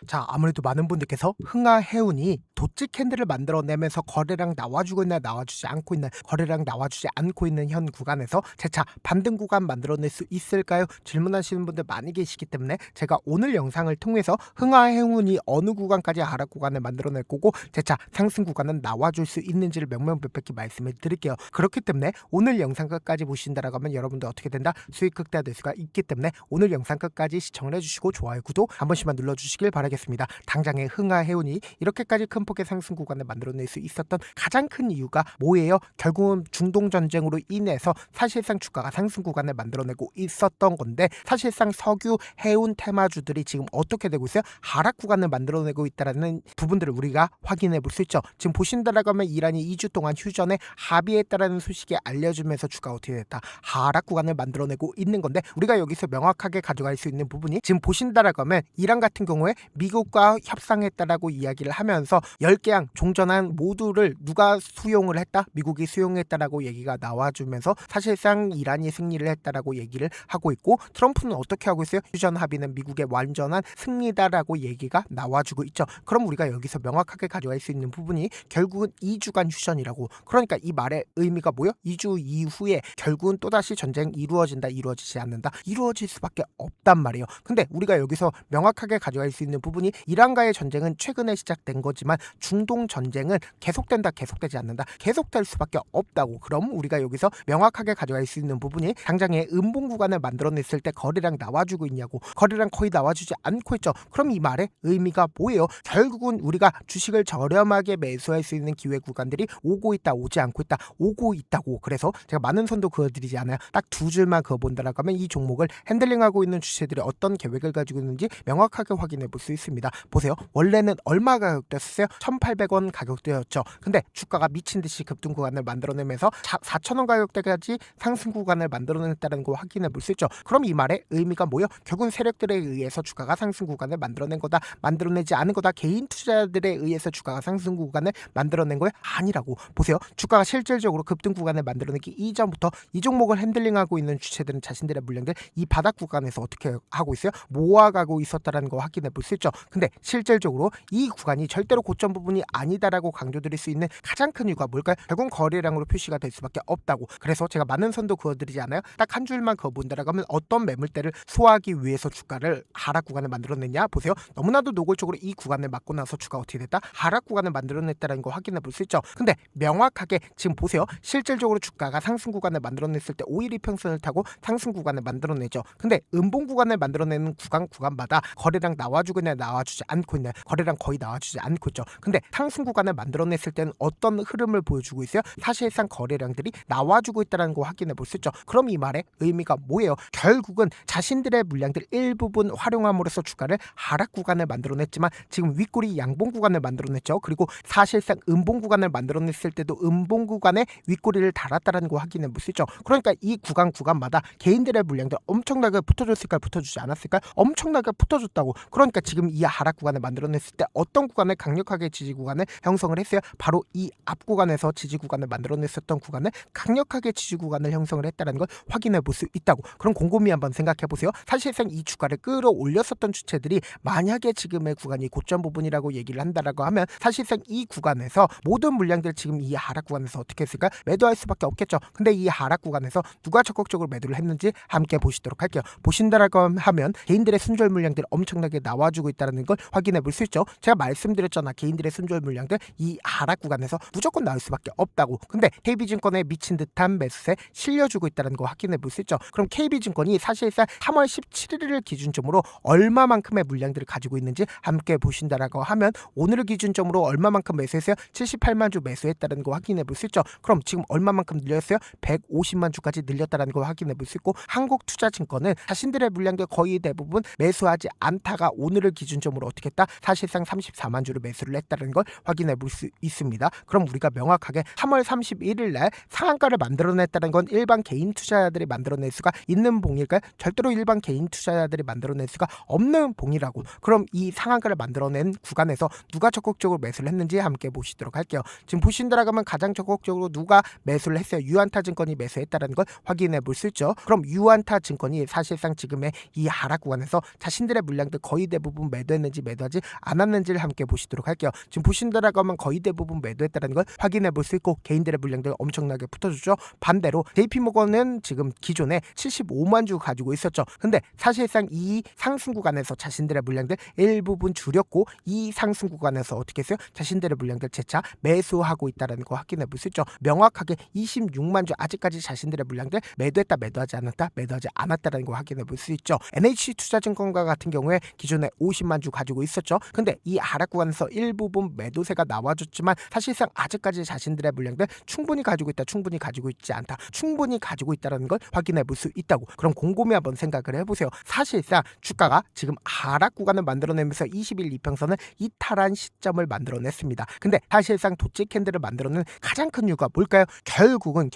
자, 아무래도 많은 분들께서 흥하해운이 도치 캔들을 만들어내면서 거래량 나와주고 있나 나와주지 않고 있나, 거래량 나와주지 않고 있는 현 구간에서 재차 반등 구간 만들어낼 수 있을까요? 질문하시는 분들 많이 계시기 때문에 제가 오늘 영상을 통해서 흥하해운이 어느 구간까지 하락 구간을 만들어낼 거고 재차 상승 구간은 나와줄 수 있는지를 명명백백히 말씀을 드릴게요. 그렇기 때문에 오늘 영상 끝까지 보신다라고 하면 여러분들 어떻게 된다? 수익 극대화될 수가 있기 때문에 오늘 영상 끝까지 시청을 해주시고 좋아요, 구독 한 번씩만 눌러주시길 바라겠습니다. 당장의 흥하해운이 이렇게까지 큰 폭의 상승 구간을 만들어낼 수 있었던 가장 큰 이유가 뭐예요? 결국은 중동전쟁으로 인해서 사실상 주가가 상승 구간을 만들어내고 있었던 건데, 사실상 석유, 해운 테마주들이 지금 어떻게 되고 있어요? 하락 구간을 만들어내고 있다는 부분들을 우리가 확인해 볼 수 있죠. 지금 보신다라고 하면 이란이 2주 동안 휴전에 합의했다라는 소식이 알려주면서 주가가 어떻게 됐다? 하락 구간을 만들어내고 있는 건데, 우리가 여기서 명확하게 가져갈 수 있는 부분이 지금 보신다라고 하면 이란 같은 경우에 미국과 협상했다라고 이야기를 하면서 10개항 종전한 모두를 누가 수용을 했다? 미국이 수용했다라고 얘기가 나와주면서 사실상 이란이 승리를 했다라고 얘기를 하고 있고, 트럼프는 어떻게 하고 있어요? 휴전 합의는 미국의 완전한 승리다라고 얘기가 나와주고 있죠. 그럼 우리가 여기서 명확하게 가져갈 수 있는 부분이 결국은 2주간 휴전이라고. 그러니까 이 말의 의미가 뭐예요? 2주 이후에 결국은 또다시 전쟁 이루어진다, 이루어지지 않는다, 이루어질 수밖에 없단 말이에요. 근데 우리가 여기서 명확하게 가져갈 수 있는 부분이 이란과의 전쟁은 최근에 시작된 거지만 중동 전쟁은 계속된다, 계속되지 않는다, 계속될 수밖에 없다고. 그럼 우리가 여기서 명확하게 가져갈 수 있는 부분이 당장의 음봉 구간을 만들어냈을 때 거래량 나와주고 있냐고. 거래량 거의 나와주지 않고 있죠. 그럼 이 말의 의미가 뭐예요? 결국은 우리가 주식을 저렴하게 매수할 수 있는 기회 구간들이 오고 있다, 오지 않고 있다, 오고 있다고. 그래서 제가 많은 선도 그어드리지 않아요. 딱 두 줄만 그어본다라고 하면 이 종목을 핸들링하고 있는 주체들이 어떤 계획을 가지고 있는지 명확하게 확인해 볼 수 있습니다. 보세요. 원래는 얼마 가격대였어요? 1,800원 가격대였죠. 근데 주가가 미친 듯이 급등 구간을 만들어내면서 4,000원 가격대까지 상승 구간을 만들어냈다는 거 확인해 볼 수 있죠. 그럼 이 말의 의미가 뭐예요? 결국은 세력들에 의해서 주가가 상승 구간을 만들어낸 거다, 만들어내지 않은 거다, 개인 투자들에 의해서 주가가 상승 구간을 만들어낸 거예요? 아니라고. 보세요. 주가가 실질적으로 급등 구간을 만들어내기 이전부터 이 종목을 핸들링하고 있는 주체들은 자신들의 물량들 이 바닥 구간에서 어떻게 하고 있어요? 모아가고 있었다는 거 확인해 볼 수 있죠. 근데 실질적으로 이 구간이 절대로 고점 부분이 아니다라고 강조드릴 수 있는 가장 큰 이유가 뭘까요? 결국 거래량으로 표시가 될 수밖에 없다고. 그래서 제가 많은 선도 그어드리지 않아요? 딱 한 줄만 그어본다라고 하면 어떤 매물대를 소화하기 위해서 주가를 하락 구간을 만들어냈냐? 보세요. 너무나도 노골적으로 이 구간을 맞고 나서 주가가 어떻게 됐다? 하락 구간을 만들어냈다는 거 확인해 볼 수 있죠. 근데 명확하게 지금 보세요. 실질적으로 주가가 상승 구간을 만들어냈을 때 5일 이평선을 타고 상승 구간을 만들어내죠. 근데 음봉 구간을 만들어내는 구간마다 거래량 나와주고 있냐, 나와주지 않고 있냐, 거래량 거의 나와주지 않고 있죠. 근데 상승 구간을 만들어냈을 때는 어떤 흐름을 보여주고 있어요? 사실상 거래량들이 나와주고 있다는 거 확인해 볼 수 있죠. 그럼 이 말의 의미가 뭐예요? 결국은 자신들의 물량들 일부분 활용함으로써 주가를 하락 구간을 만들어냈지만 지금 윗꼬리 양봉 구간을 만들어냈죠. 그리고 사실상 음봉 구간을 만들어냈을 때도 음봉 구간에 윗꼬리를 달았다는 거 확인해 볼 수 있죠. 그러니까 이 구간마다 개인들의 물량들 엄청나게 붙어줬을까요? 붙어주지 않았을까요? 엄청나게 붙어줬다고. 그러니까 지금 이 하락 구간을 만들어냈을 때 어떤 구간을 강력하게 지지 구간을 형성을 했어요? 바로 이 앞 구간에서 지지 구간을 만들어냈었던 구간을 강력하게 지지 구간을 형성을 했다는 걸 확인해 볼 수 있다고. 그럼 곰곰이 한번 생각해 보세요. 사실상 이 주가를 끌어올렸었던 주체들이 만약에 지금의 구간이 고점 부분이라고 얘기를 한다라고 하면 사실상 이 구간에서 모든 물량들 지금 이 하락 구간에서 어떻게 했을까? 매도할 수밖에 없겠죠. 근데 이 하락 구간에서 누가 적극적으로 매도를 했는지 함께 보시도록 할게요. 보신다라고 하면 개인들의 순절 물량들이 엄청나게 나와주고 있다는 걸 확인해 볼 수 있죠. 제가 말씀드렸잖아. 개인들의 순절 물량들 이 하락 구간에서 무조건 나올 수밖에 없다고. 근데 KB증권에 미친 듯한 매수세 실려주고 있다는 거 확인해 볼 수 있죠. 그럼 KB증권이 사실상 3월 17일을 기준점으로 얼마만큼의 물량들을 가지고 있는지 함께 보신다라고 하면 오늘을 기준점으로 얼마만큼 매수했어요? 78만 주 매수했다는 거 확인해 볼 수 있죠. 그럼 지금 얼마만큼 늘렸어요? 150만 주까지 늘렸다는 걸 확인해 볼 수 있고, 한국투자증권은 자신들의 물량들 거의 대부분 매수하지 않다가 오늘을 기준점으로 어떻게 했다? 사실상 34만 주를 매수를 했다는 걸 확인해 볼 수 있습니다. 그럼 우리가 명확하게 3월 31일 날 상한가를 만들어냈다는 건 일반 개인 투자자들이 만들어낼 수가 있는 봉일까요? 절대로 일반 개인 투자자들이 만들어낼 수가 없는 봉이라고. 그럼 이 상한가를 만들어낸 구간에서 누가 적극적으로 매수를 했는지 함께 보시도록 할게요. 지금 보신다라고 하면 가장 적극적으로 누가 매수를 했어요? 유안타증권이 매수했다는 걸 확인해 볼 수 있죠. 그럼 유안타증권이 사실상 지금의 이 하락 구간에서 자신들의 물량들 거의 대부분 매도했는지 매도하지 않았는지를 함께 보시도록 할게요. 지금 보신다라고 하면 거의 대부분 매도했다는 걸 확인해 볼 수 있고 개인들의 물량들 엄청나게 붙어줬죠. 반대로 JP모건은 지금 기존에 75만 주 가지고 있었죠. 근데 사실상 이 상승 구간에서 자신들의 물량들 일부분 줄였고 이 상승 구간에서 어떻게 했어요? 자신들의 물량들 재차 매수하고 있다는 거 확인해 볼 수 있죠. 명확하게 26만 주 아직까지 자신들의 물량들 매도했다 매도하지 않았다 매도하지 않았다라는 거 확인해 볼 수 있죠. NH투자증권과 같은 경우에 기존에 50만 주 가지고 있었죠. 근데 이 하락 구간에서 일부분 매도세가 나와줬지만 사실상 아직까지 자신들의 물량들 충분히 가지고 있다 충분히 가지고 있지 않다 충분히 가지고 있다는 걸 확인해 볼 수 있다고. 그럼 곰곰이 한번 생각을 해보세요. 사실상 주가가 지금 하락 구간을 만들어내면서 20일 이평선을 이탈한 시점을 만들어냈습니다. 근데 사실상 도치 캔들을 만들어낸 가장 큰 이유가 뭘까요? 결국은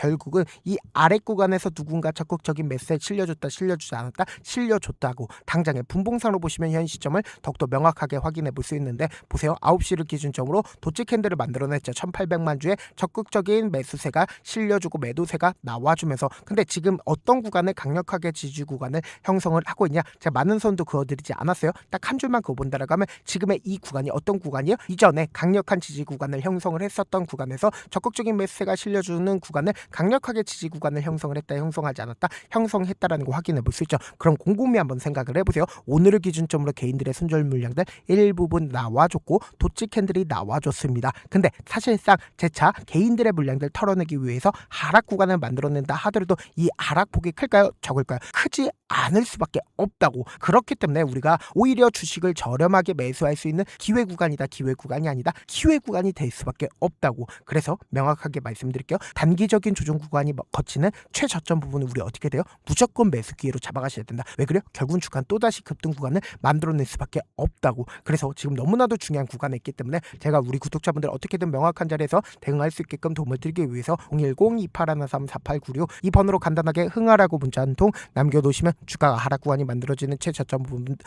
이 아래 구간에서 누군가 적극적인 매수에 실려줬다 실려주지 않았다 실려줬다고 당장의 분봉상으로 보시면 현 시점을 더욱더 명확하게 확인해 볼 수 있는데 보세요. 9시를 기준점으로 도치 캔들을 만들어냈죠. 1800만 주의 적극적인 매수세가 실려주고 매도세가 나와주면서 근데 지금 어떤 구간을 강력하게 지지 구간을 형성을 하고 있냐? 제가 많은 선도 그어드리지 않았어요. 딱 한 줄만 그어본다라고 하면 지금의 이 구간이 어떤 구간이에요? 이전에 강력한 지지 구간을 형성을 했었던 구간에서 적극적인 매수세가 실려주는 구간을 강력하게 지지 구간을 형성을 했다 형성하지 않았다 형성했다라는 거 확인해 볼 수 있죠. 그럼 곰곰이 한번 생각을 해보세요. 오늘을 기준점으로 개인들의 손절 물량들 일부분 나와줬고 도치 캔들이 나와줬습니다. 근데 사실상 재차 개인들의 물량들 털어내기 위해서 하락 구간을 만들어낸다 하더라도 이 하락폭이 클까요? 적을까요? 크지 않을 수밖에 없다고. 그렇기 때문에 우리가 오히려 주식을 저렴하게 매수할 수 있는 기회 구간이다 기회 구간이 아니다 기회 구간이 될 수밖에 없다고. 그래서 명확하게 말씀드릴게요. 단기적인 조정 구간이 거치는 최저점 부분은 우리 어떻게 돼요? 무조건 매수 기회로 잡아가셔야 된다. 왜 그래요? 결국은 주가는 또다시 급등 구간을 만들어낼 수밖에 없다고. 그래서 지금 너무나도 중요한 구간에 있기 때문에 제가 우리 구독자분들 어떻게든 명확한 자리에서 대응할 수 있게끔 도움을 드리기 위해서 010-2813-4896 이 번호로 간단하게 흥하라고 문자 한 통 남겨놓으시면 주가가 하락 구간이 만들어지는 최저점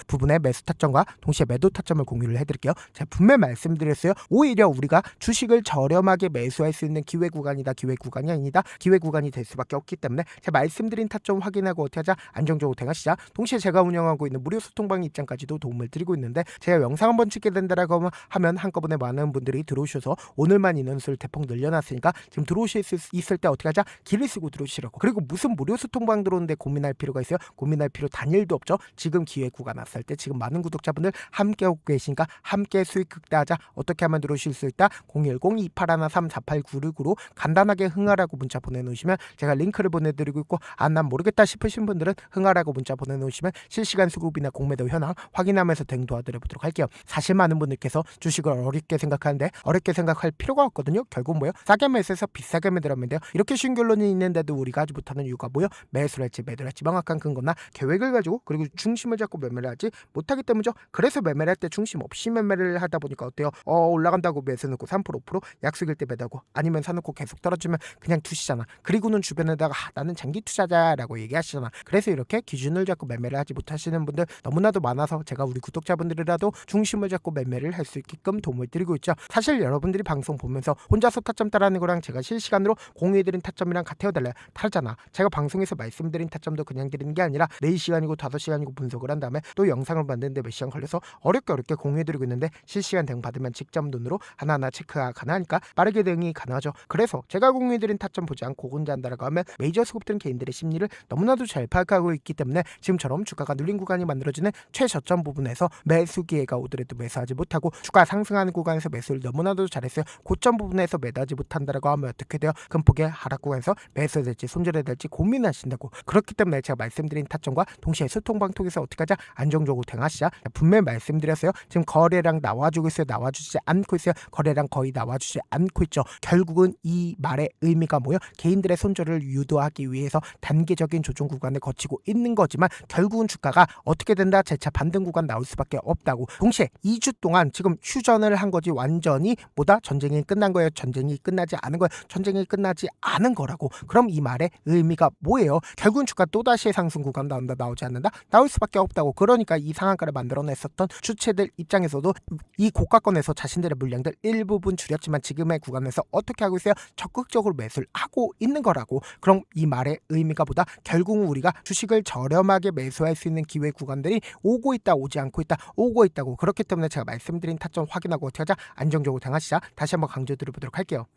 부분의 매수 타점과 동시에 매도 타점을 공유를 해드릴게요. 제가 분명히 말씀드렸어요. 오히려 우리가 주식을 저렴하게 매수할 수 있는 기회 구간이다 기회 구간이 아니다 기회 구간이 될 수밖에 없기 때문에 제가 말씀드린 타점 확인하고 어떻게 하자? 안정적으로 대응하시자. 동시에 제가 운영하고 있는 무료 소통방 입장까지도 도움을 드리고 있는데 제가 영상 한번 찍게 된다라고 하면 한꺼번에 많은 분들이 들어오셔서 오늘만 인원수를 대폭 늘려놨으니까 지금 들어오실 수 있을 때 어떻게 하자? 길을 쓰고 들어오시라고. 그리고 무슨 무료 소통방 들어오는데 고민할 필요가 있어요? 고민할 필요 단일도 없죠. 지금 기회 구간 왔을 때 지금 많은 구독자분들 함께 오고 계시니까 함께 수익 극대화하자. 어떻게 하면 들어오실 수 있다? 010-2813-4896으로 간단하게 흥하라고 문자 보내놓으시면 제가 링크를 보내드리고 있고 난 모르겠다 싶으신 분들은 흥하라고 문자 보내놓으시면 실시간 수급이나 공매도 현황 확인하면서 대응 도와드려보도록 할게요. 사실 많은 분들께서 주식을 어렵게 생각하는데 어렵게 생각할 필요가 없거든요. 결국 뭐예요? 싸게 매수해서 비싸게 매도하면 돼요. 이렇게 쉬운 결론이 있는데도 우리가 하지 못하는 이유가 뭐예요? 매수를 할지 매도를 할지 명확한 근거나 계획을 가지고 그리고 중심을 잡고 매매를 하지 못하기 때문이죠. 그래서 매매를 할 때 중심 없이 매매를 하다 보니까 어때요? 올라간다고 매수 넣고 3% 5% 약속일 때 매도하고 아니면 사놓고 계속 떨어지면 그냥 두시잖아. 그리고는 주변에다가 나는 장기 투자자라고 얘기하시잖아. 그래서 이렇게 기준을 잡고 매매를 하지 못하시는 분들 너무나도 많아서 제가 우리 구독자분들이라도 중심을 잡고 매매를 할 수 있게끔 도움을 드리고 있죠. 사실 여러분들이 방송 보면서 혼자서 타점 따라하는 거랑 제가 실시간으로 공유해드린 타점이랑 같아요 달라요? 다르잖아. 제가 방송에서 말씀드린 타점도 그냥 드리는 게 아니라 4시간이고 5시간이고 분석을 한 다음에 또 영상을 만드는데 몇 시간 걸려서 어렵게 공유해드리고 있는데 실시간 대응 받으면 직접 눈으로 하나하나 체크가 가능하니까 빠르게 대응이 가능하죠. 그래서 제가 공유해드린 타점 보지 않고 혼자 한다라고 하면 메이저 수급들은 개인들의 심리를 너무나도 잘 파악하고 있기 때문에 지금처럼 주가가 눌린 구간이 만들어지는 최저점 부분에서 매수 기회가 오더라도 매수하지 못하고 주가 상승하는 구간에서 매수를 너무나도 잘했어요. 고점 부분에서 매도하지 못한다라고 하면 어떻게 돼요? 큰 폭의 하락 구간에서 매수해야 될지 손절해야 될지 고민하신다고. 그렇기 때문에 제가 말씀드린 타점과 동시에 소통방 통해서 어떻게 하자? 안정적으로 대응하시자. 분명히 말씀드렸어요. 지금 거래량 나와주고 있어요. 나와주지 않고 있어요. 거래량 거의 나와주지 않고 있죠. 결국은 이 말의 의미가 뭐예요? 개인들의 손절을 유도하기 위해서 단기적인 조정 구간을 거치고 있는 거지만 결국은 주가가 어떻게 된다? 재차 반등 구간 나올 수밖에 없다고. 동시에 2주 동안 지금 휴전을 한 거지 완전히 뭐다? 전쟁이 끝난 거예요? 전쟁이 끝나지 않은 거예요? 전쟁이 끝나지 않은 거라고. 그럼 이 말의 의미가 뭐예요? 결국은 주가 또다시 상승 구간 구간 나온다, 나오지 않는다, 나올 수밖에 없다고. 그러니까 이 상한가를 만들어냈었던 주체들 입장에서도 이 고가권에서 자신들의 물량들 일부분 줄였지만 지금의 구간에서 어떻게 하고 있어요? 적극적으로 매수를 하고 있는 거라고. 그럼 이 말의 의미가 보다 결국은 우리가 주식을 저렴하게 매수할 수 있는 기회 구간들이 오고 있다, 오지 않고 있다, 오고 있다고. 그렇기 때문에 제가 말씀드린 타점 확인하고 어떻게 하자? 안정적으로 당하시자. 다시 한번 강조드려보도록 할게요.